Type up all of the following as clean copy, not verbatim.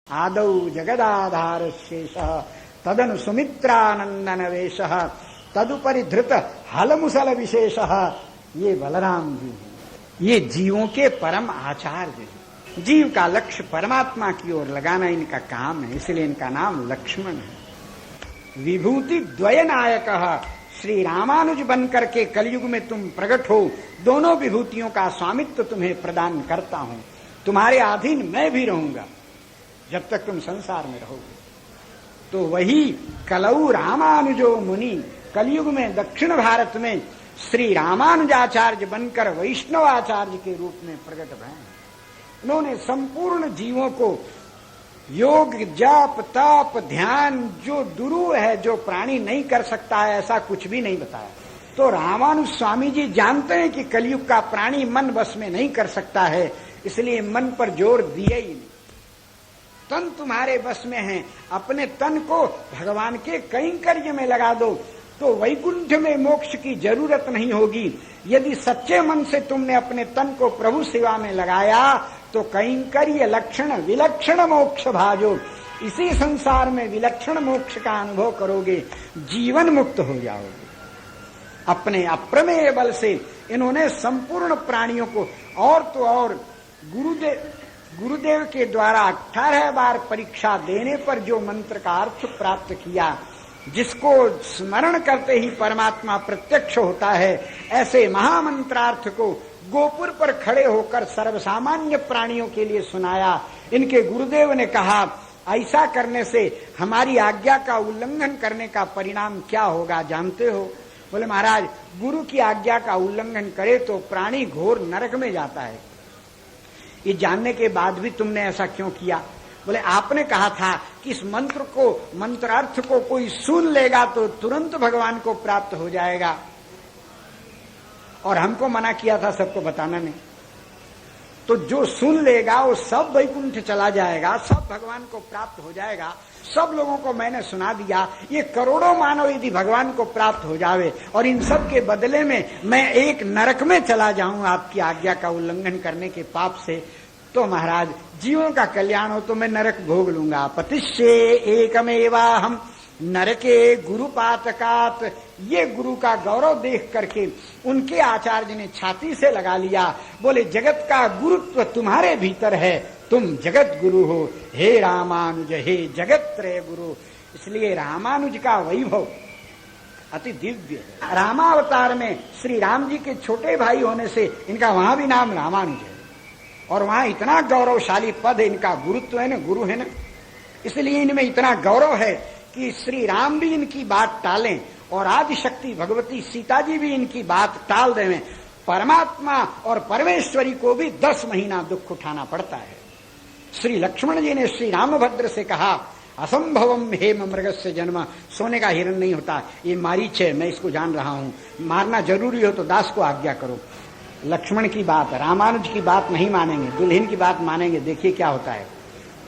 आदौ जगदाधार शेष तदनु सुमित्रानंदन वेश तदुपरि धृत हलमुसल विशेष। ये बलराम जी हैं, ये जीवों के परम आचार्य हैं। जीव का लक्ष्य परमात्मा की ओर लगाना इनका काम है, इसलिए इनका नाम लक्ष्मण है। विभूति द्वय नायक श्री रामानुज बन करके कलयुग में तुम प्रकट हो, दोनों विभूतियों का स्वामित्व तुम्हें प्रदान करता हूं। तुम्हारे अधीन मैं भी रहूंगा जब तक तुम संसार में रहोगे। तो वही कलऊ रामानुजो मुनि, कलयुग में दक्षिण भारत में श्री रामानुजाचार्य बनकर वैष्णवाचार्य के रूप में प्रकट भए। उन्होंने संपूर्ण जीवों को योग, जप, तप, ध्यान जो दुरू है, जो प्राणी नहीं कर सकता है, ऐसा कुछ भी नहीं बताया। तो रामानुज स्वामी जी जानते हैं कि कलयुग का प्राणी मन बस में नहीं कर सकता है, इसलिए मन पर जोर दिए ही नहीं। तन तुम्हारे बस में है, अपने तन को भगवान के कैंकर्य में लगा दो तो वैकुंठ में मोक्ष की जरूरत नहीं होगी। यदि सच्चे मन से तुमने अपने तन को प्रभु सेवा में लगाया तो कैंकर्य लक्षण विलक्षण मोक्ष भाजो, इसी संसार में विलक्षण मोक्ष का अनुभव करोगे, जीवन मुक्त हो जाओगे। अपने अप्रमेय बल से इन्होंने संपूर्ण प्राणियों को और तो और गुरुदेव के द्वारा 18 बार परीक्षा देने पर जो मंत्र का अर्थ प्राप्त किया, जिसको स्मरण करते ही परमात्मा प्रत्यक्ष होता है, ऐसे महामंत्रार्थ को गोपुर पर खड़े होकर सर्वसामान्य प्राणियों के लिए सुनाया। इनके गुरुदेव ने कहा, ऐसा करने से हमारी आज्ञा का उल्लंघन करने का परिणाम क्या होगा जानते हो? बोले महाराज, गुरु की आज्ञा का उल्लंघन करे तो प्राणी घोर नरक में जाता है। ये जानने के बाद भी तुमने ऐसा क्यों किया? बोले आपने कहा था कि इस मंत्र को, मंत्रार्थ को कोई सुन लेगा तो तुरंत भगवान को प्राप्त हो जाएगा, और हमको मना किया था सबको बताना नहीं। तो जो सुन लेगा वो सब वैकुंठ चला जाएगा, सब भगवान को प्राप्त हो जाएगा। सब लोगों को मैंने सुना दिया, ये करोड़ों मानव यदि भगवान को प्राप्त हो जावे और इन सब के बदले में मैं एक नरक में चला जाऊं आपकी आज्ञा का उल्लंघन करने के पाप से, तो महाराज जीवों का कल्याण हो तो मैं नरक भोग लूंगा। पतिष्ये एकमेवाहम नरके गुरुपातकात। ये गुरु का गौरव देख करके उनके आचार्य ने छाती से लगा लिया। बोले जगत का गुरुत्व तुम्हारे भीतर है, तुम जगत गुरु हो, हे रामानुज, हे जगत त्रय गुरु। इसलिए रामानुज का वैभव अति दिव्य है। रामावतार में श्री राम जी के छोटे भाई होने से इनका वहां भी नाम रामानुज है, और वहां इतना गौरवशाली पद है, इनका गुरुत्व है ना, गुरु है ना, इसलिए इनमें इतना गौरव है कि श्री राम भी इनकी बात टालें और आदिशक्ति भगवती सीता जी भी इनकी बात टाल देवें। परमात्मा और परमेश्वरी को भी 10 महीना दुख उठाना पड़ता है। श्री लक्ष्मण जी ने श्री रामभद्र से कहा, असंभवम हेम मृगस्य जन्म। सोने का हिरण नहीं होता, ये मारीच है, मैं इसको जान रहा हूं, मारना जरूरी हो तो दास को आज्ञा करो। लक्ष्मण की बात, रामानुज की बात नहीं मानेंगे, दुल्हन की बात मानेंगे। देखिए क्या होता है।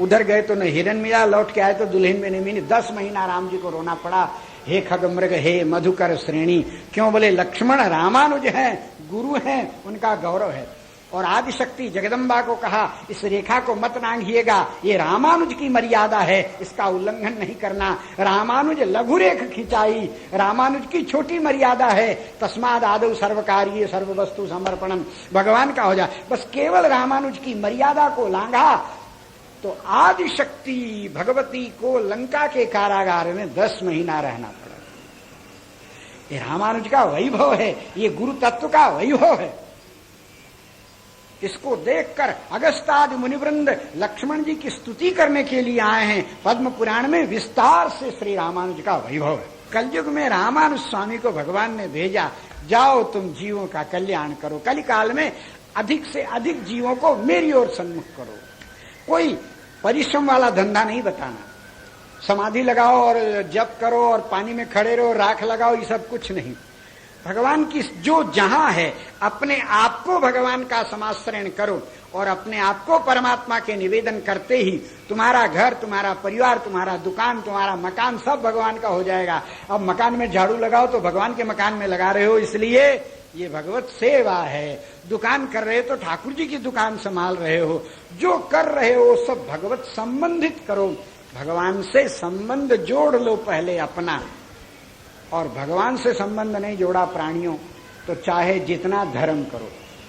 उधर गए तो न हिरण मिला, लौट के आए तो दुल्हन में नहीं मिली। 10 महीना राम जी को रोना पड़ा, हे खग मृग, हे मधुकर श्रेणी। क्यों? बोले लक्ष्मण रामानुज हैं, गुरु हैं, उनका गौरव है। और आदिशक्ति जगदम्बा को कहा, इस रेखा को मत नांघिएगा, ये रामानुज की मर्यादा है, इसका उल्लंघन नहीं करना। रामानुज लघु रेख खिंचाई, रामानुज की छोटी मर्यादा है। तस्माद आदौ सर्वकार्य सर्व वस्तु समर्पणम, भगवान का हो जाए। बस केवल रामानुज की मर्यादा को लांघा तो आदिशक्ति भगवती को लंका के कारागार में 10 महीना रहना पड़ा। ये रामानुज का वैभव है, ये गुरु तत्व का वैभव है। इसको देखकर अगस्त्यादि मुनिवृंद लक्ष्मण जी की स्तुति करने के लिए आए हैं। पद्म पुराण में विस्तार से श्री रामानुज का वैभव है। कलयुग में रामानुज स्वामी को भगवान ने भेजा, जाओ तुम जीवों का कल्याण करो, कलिकाल में अधिक से अधिक जीवों को मेरी ओर सन्मुख करो। कोई परिश्रम वाला धंधा नहीं बताना, समाधि लगाओ और जप करो और पानी में खड़े रहो, राख लगाओ, ये सब कुछ नहीं। भगवान की जो जहां है, अपने आप को भगवान का समाश्रयण करो और अपने आप को परमात्मा के निवेदन करते ही तुम्हारा घर, तुम्हारा परिवार, तुम्हारा दुकान, तुम्हारा मकान सब भगवान का हो जाएगा। अब मकान में झाड़ू लगाओ तो भगवान के मकान में लगा रहे हो, इसलिए ये भगवत सेवा है। दुकान कर रहे हो तो ठाकुर जी की दुकान संभाल रहे हो, जो कर रहे हो सब भगवत संबंधित करो। भगवान से संबंध जोड़ लो पहले अपना, और भगवान से संबंध नहीं जोड़ा प्राणियों तो चाहे जितना धर्म करो,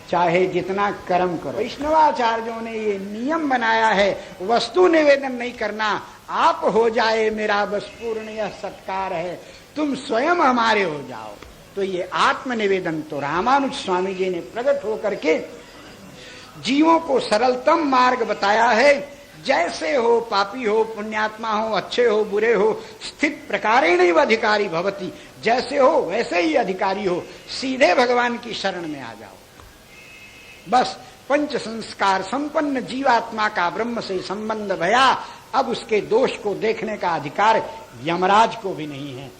चाहे जितना कर्म करो। वैष्णवाचार्यों ने ये नियम बनाया है, वस्तु निवेदन नहीं करना, आप हो जाए मेरा बस पूर्ण यह सत्कार है, तुम स्वयं हमारे हो जाओ। तो ये आत्मनिवेदन तो रामानुज स्वामी जी ने प्रकट होकर के जीवों को सरलतम मार्ग बताया है। जैसे हो, पापी हो, पुण्यात्मा हो, अच्छे हो, बुरे हो, स्थित प्रकारेण अधिकारी भवति, जैसे हो वैसे ही अधिकारी हो, सीधे भगवान की शरण में आ जाओ। बस पंच संस्कार संपन्न जीवात्मा का ब्रह्म से संबंध भया, अब उसके दोष को देखने का अधिकार यमराज को भी नहीं है।